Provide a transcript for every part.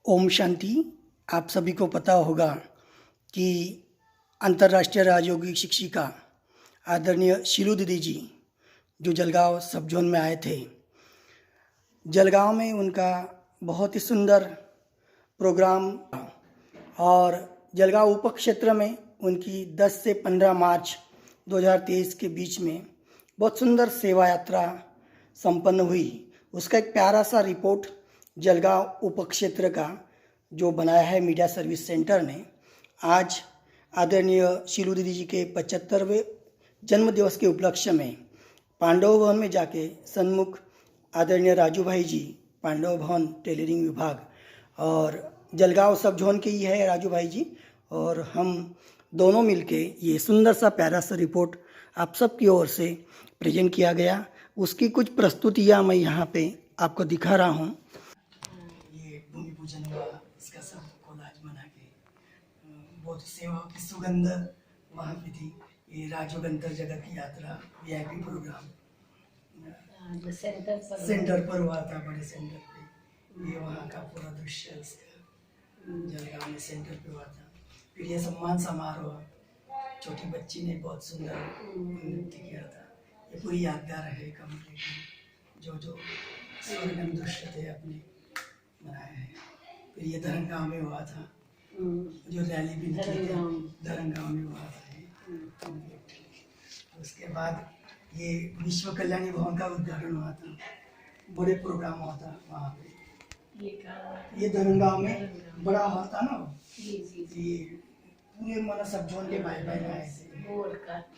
ओम शांति। आप सभी को पता होगा कि अंतर्राष्ट्रीय राजयोगिक शिक्षिका आदरणीय शीलू दीदी जी जो जलगांव सब जोन में आए थे, जलगांव में उनका बहुत ही सुंदर प्रोग्राम और जलगांव उप क्षेत्र में उनकी 10 से 15 मार्च 2023 के बीच में बहुत सुंदर सेवा यात्रा संपन्न हुई। उसका एक प्यारा सा रिपोर्ट जलगांव उप क्षेत्र का जो बनाया है मीडिया सर्विस सेंटर ने, आज आदरणीय शीलू दीदी जी के 75वें जन्म दिवस के उपलक्ष्य में पांडव भवन में जाके सन्मुख आदरणीय राजू भाई जी, पांडव भवन टेलरिंग विभाग और जलगांव सब जोन के ही है राजू भाई जी, और हम दोनों मिलके ये सुंदर सा प्यारा सा रिपोर्ट आप सब की ओर से प्रेजेंट किया गया। उसकी कुछ प्रस्तुतियाँ मैं यहाँ पे आपको दिखा रहा हूँ। ये भूमि पूजन हुआ, इसका सब कोलाज बना के बहुत सेवाओं की सुगंध वहाँ पे थी। ये राजयोग अंतर जगत की यात्रा VIP प्रोग्राम सेंटर पर हुआ था, बड़े सेंटर पे। ये वहाँ का पूरा दृश्य इसका जलगांव में सेंटर पे हुआ था। फिर ये सम्मान समारोह, छोटी बच्ची ने बहुत सुंदर नृत्य किया था। ये पूरी यादगार है कमरे की, जो स्वर्णिम दृश्य थे अपने बनाए हैं। फिर ये धरमगांव में हुआ था, जो रैली भी निकली थी धरमगांव में हुआ था। उसके बाद ये विश्व कल्याणी भवन का उद्घाटन हुआ था, बड़े प्रोग्राम हुआ था वहाँ पे। ये धरमगांव में बड़ा हॉल था ना, ये पूरे मन सब जोन के भाई भाई आए थे।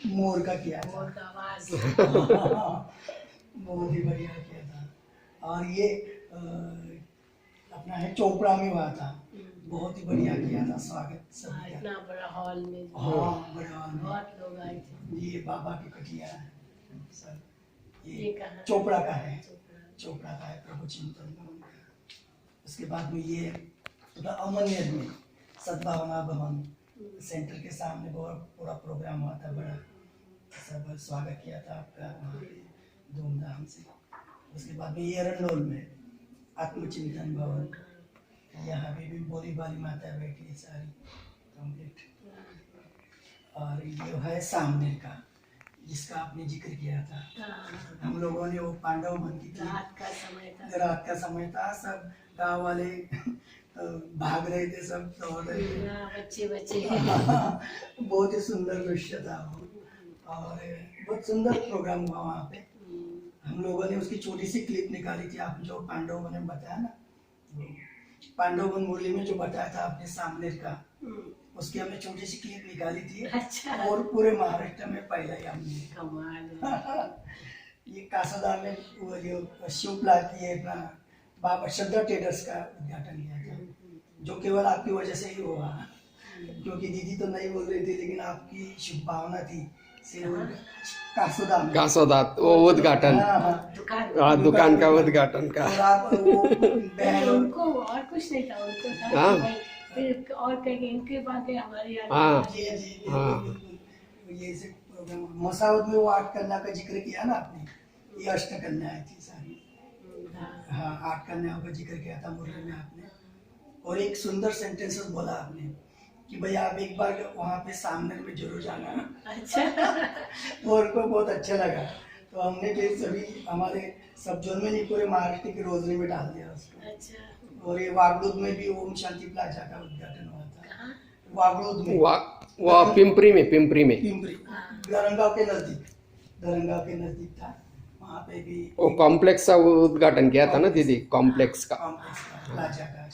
मोर का किया था, बहुत ही बढ़िया किया था। और ये अपना है चोपड़ा में हुआ था, बहुत ही बढ़िया किया था स्वागत सभी का। इतना बड़ा हॉल में, हाँ बड़ा हॉल में बहुत लोग आए थे। ये बाबा की कटिया है सर, ये ये कहाँ? चोपड़ा का है, चोपड़ा का है प्रभु चिंतन भवन का। उसके बाद में ये अमननेर में सद्भावना भवन सेंटर के सामने बहुत पूरा प्रोग्राम हुआ था, बड़ा सब स्वागत किया था आपका वहाँ पे धूमधाम से। उसके बाद में ये एरंडोल में आत्मचिंतन भवन, यहाँ पे भी बोली बाली माता बैठी है सारी कंप्लीट। और ये है सामने का जिसका आपने जिक्र किया था, हम लोगों ने वो पांडव भवन की थी। रात का समय था, रात का समय था, सब गांव वाले भाग रहे थे, सब दौड़ रहे थे, बच्चे बहुत ही सुंदर दृश्य था वो, और बहुत सुंदर प्रोग्राम हुआ वहाँ पे। हम लोगों ने उसकी छोटी सी क्लिप निकाली थी, आप जो पांडव वन में बताया ना, पांडव वन मुरली में जो बताया था आपने सामने का, उसकी हमने छोटी सी क्लिप निकाली थी। अच्छा। और पूरे महाराष्ट्र में पहला ही हमने कमाल। ये कासादा में वो जो शिवप्ला की है अपना बाबा श्रद्धा ट्रेडर्स का उद्घाटन किया था, जो केवल आपकी वजह से ही हुआ, क्योंकि दीदी तो नहीं बोल रही थी, लेकिन आपकी शुभ भावना थी। कासोदा वो उद्घाटन, दुकान का उद्घाटन का। और आप वो बहन उनको और कुछ नहीं था, उनको था कि भाई फिर और कहीं इनके बातें हमारी याद जी ये ऐसे प्रोग्राम मसावत में वो 8 कन्या का जिक्र किया ना आपने, ये अष्ट कन्याएं थी सारी। हाँ 8 कन्याओं का जिक्र किया था मुरली में आपने, और एक सुंदर सेंटेंस बोला आपने कि भाई आप एक बार वहाँ पे सामने में जरूर जाना। अच्छा। और को बहुत अच्छा लगा, तो हमने फिर सभी हमारे सब जोन में नहीं पूरे महाराष्ट्र की रोजरी में डाल दिया उसको। अच्छा। और ये वागड़ूद में भी ओम शांति प्लाजा का उद्घाटन हुआ था, वागड़ूद में, वो पिंपरी में धरमगांव के नजदीक था, वहाँ पे भी वो कॉम्प्लेक्स का उद्घाटन किया था ना दीदी, कॉम्प्लेक्स का प्लाजा का।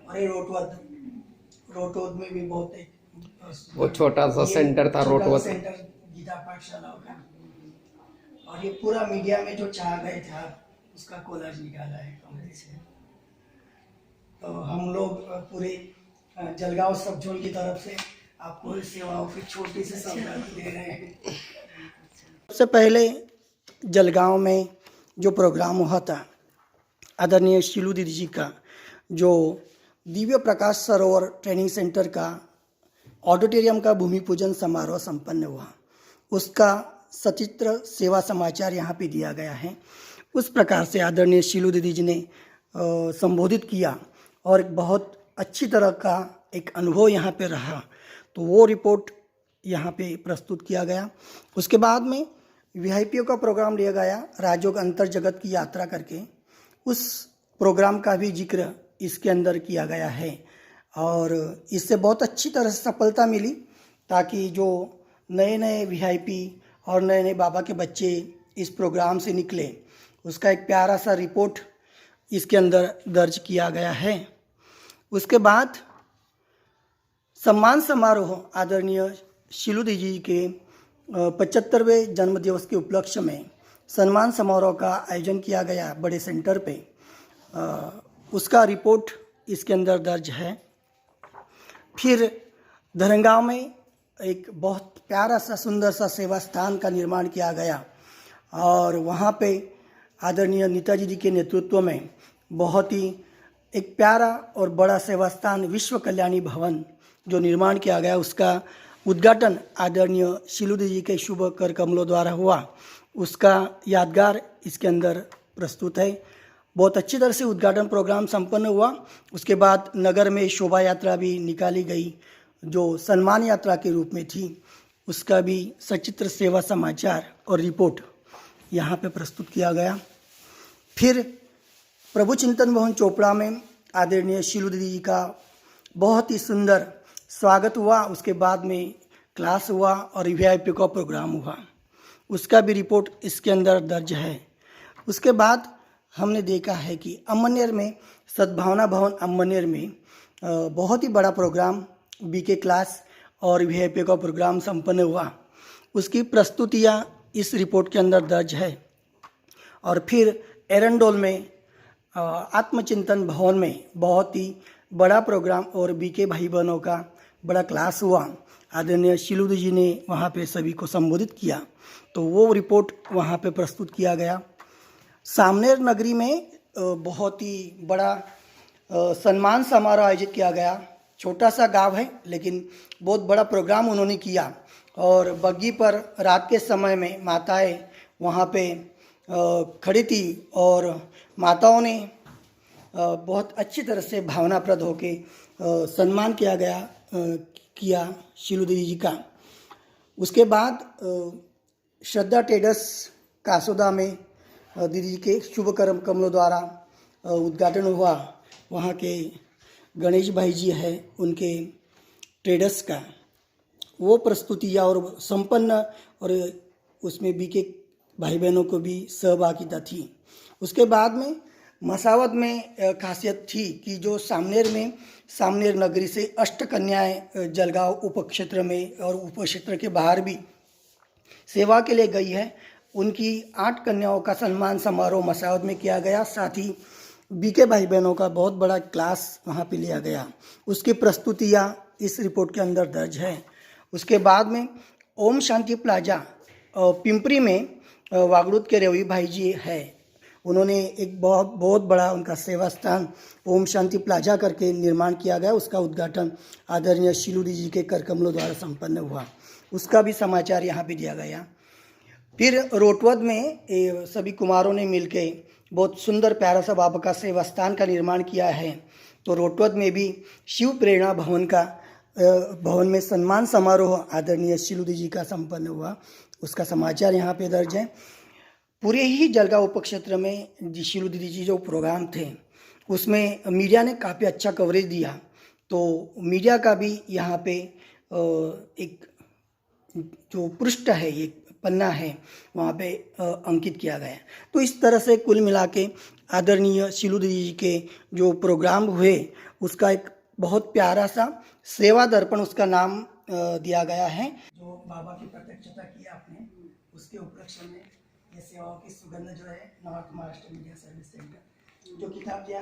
और ये रोटोद में भी बहुत एक वो छोटा सा सेंटर था, रोटोद सेंटर गीता पाठशालाओं का। और ये पूरा मीडिया में जो छा गए था उसका कोलाज निकाला है कमरे से। तो हम लोग पूरे जलगांव सब जोन की तरफ से आपको सेवाओं की छोटी सी सौगात दे रहे हैं। सबसे पहले जलगांव में जो प्रोग्राम हुआ था आदरणीय शीलू दीदी जी का, जो दिव्य प्रकाश सरोवर ट्रेनिंग सेंटर का ऑडिटोरियम का भूमि पूजन समारोह संपन्न हुआ, उसका सचित्र सेवा समाचार यहाँ पे दिया गया है। उस प्रकार से आदरणीय शीलू दीदी जी ने संबोधित किया और एक बहुत अच्छी तरह का एक अनुभव यहाँ पे रहा। तो वो रिपोर्ट यहाँ पे प्रस्तुत किया गया। उसके बाद में वीआईपीओ का प्रोग्राम लिया गया, राजयोग अंतर जगत की यात्रा करके। उस प्रोग्राम का भी जिक्र इसके अंदर किया गया है और इससे बहुत अच्छी तरह से सफलता मिली, ताकि जो नए नए वीआईपी और नए नए बाबा के बच्चे इस प्रोग्राम से निकले, उसका एक प्यारा सा रिपोर्ट इसके अंदर दर्ज किया गया है। उसके बाद सम्मान समारोह आदरणीय शीलू दीदी जी के 75वें जन्मदिवस के उपलक्ष्य में सम्मान समारोह का आयोजन किया गया बड़े सेंटर पे। उसका रिपोर्ट इसके अंदर दर्ज है। फिर धरंगांव में एक बहुत प्यारा सा सुंदर सा सेवा स्थान का निर्माण किया गया और वहाँ पे आदरणीय नेताजी जी के नेतृत्व में बहुत ही एक प्यारा और बड़ा सेवा स्थान विश्व कल्याणी भवन जो निर्माण किया गया, उसका उद्घाटन आदरणीय शीलू दीदी के शुभ कर कमलों द्वारा हुआ। उसका यादगार इसके अंदर प्रस्तुत है। बहुत अच्छी तरह से उद्घाटन प्रोग्राम संपन्न हुआ। उसके बाद नगर में शोभा यात्रा भी निकाली गई जो सम्मान यात्रा के रूप में थी। उसका भी सचित्र सेवा समाचार और रिपोर्ट यहाँ पे प्रस्तुत किया गया। फिर प्रभु चिंतन भवन चोपड़ा में आदरणीय शीलू दीदी जी का बहुत ही सुंदर स्वागत हुआ। उसके बाद में क्लास हुआ और वीआईपी का प्रोग्राम हुआ, उसका भी रिपोर्ट इसके अंदर दर्ज है। उसके बाद हमने देखा है कि अमनेर में सद्भावना भवन अमनेर में बहुत ही बड़ा प्रोग्राम बीके क्लास और वीआईपी का प्रोग्राम संपन्न हुआ। उसकी प्रस्तुतियाँ इस रिपोर्ट के अंदर दर्ज है। और फिर एरंडोल में आत्मचिंतन भवन में बहुत ही बड़ा प्रोग्राम और बीके भाई बहनों का बड़ा क्लास हुआ। आदरणीय शीलू जी ने वहाँ पे सभी को संबोधित किया, तो वो रिपोर्ट वहाँ पे प्रस्तुत किया गया। सामनेर नगरी में बहुत ही बड़ा सम्मान समारोह आयोजित किया गया। छोटा सा गांव है लेकिन बहुत बड़ा प्रोग्राम उन्होंने किया और बग्गी पर रात के समय में माताएं वहाँ पे खड़ी थी और माताओं ने बहुत अच्छी तरह से भावनाप्रद होके सम्मान किया शीलू दीदी जी का। उसके बाद श्रद्धा ट्रेडर्स कासोदा में दीदी जी के शुभ कर्म कमलों द्वारा उद्घाटन हुआ। वहाँ के गणेश भाई जी हैं उनके ट्रेडर्स का वो प्रस्तुतियाँ और संपन्न, और उसमें बीके भाई बहनों को भी सहभागिता थी। उसके बाद में मसावत में खासियत थी कि जो सामनेर नगरी से अष्टकन्याएं जलगांव उपक्षेत्र में और उपक्षेत्र के बाहर भी सेवा के लिए गई है, उनकी 8 कन्याओं का सम्मान समारोह मसावत में किया गया। साथ ही बीके भाई बहनों का बहुत बड़ा क्लास वहाँ पे लिया गया। उसकी प्रस्तुतियाँ इस रिपोर्ट के अंदर दर्ज है। उसके बाद में ओम शांति प्लाजा पिंपरी में वागड़ूद के रवि भाई जी है, उन्होंने एक बहुत बड़ा उनका सेवा स्थान ओम शांति प्लाजा करके निर्माण किया गया। उसका उद्घाटन आदरणीय शीलू दीदी जी के कर कमलों द्वारा संपन्न हुआ। उसका भी समाचार यहाँ पे दिया गया। फिर रोटवद में सभी कुमारों ने मिलके बहुत सुंदर प्यारा सा बाबा का सेवा स्थान का निर्माण किया है। तो रोटवद में भी शिव प्रेरणा भवन में सम्मान समारोह आदरणीय शीलू दीदी जी का संपन्न हुआ। उसका समाचार यहाँ पे दर्ज है। पूरे ही जलगांव उपक्षेत्र में शीलू दीदी जी जो प्रोग्राम थे उसमें मीडिया ने काफ़ी अच्छा कवरेज दिया, तो मीडिया का भी यहाँ पे एक जो पृष्ठ है, एक पन्ना है, वहाँ पे अंकित किया गया। तो इस तरह से कुल मिला के आदरणीय शीलू दीदी जी के जो प्रोग्राम हुए उसका एक बहुत प्यारा सा सेवा दर्पण उसका नाम दिया गया है। जो बाबा की प्रत्यक्षता की आपने, उसके उपलक्ष्य में ये सेवाओं की सुगंध जो है north Maharashtra media service centre जो किताब दिया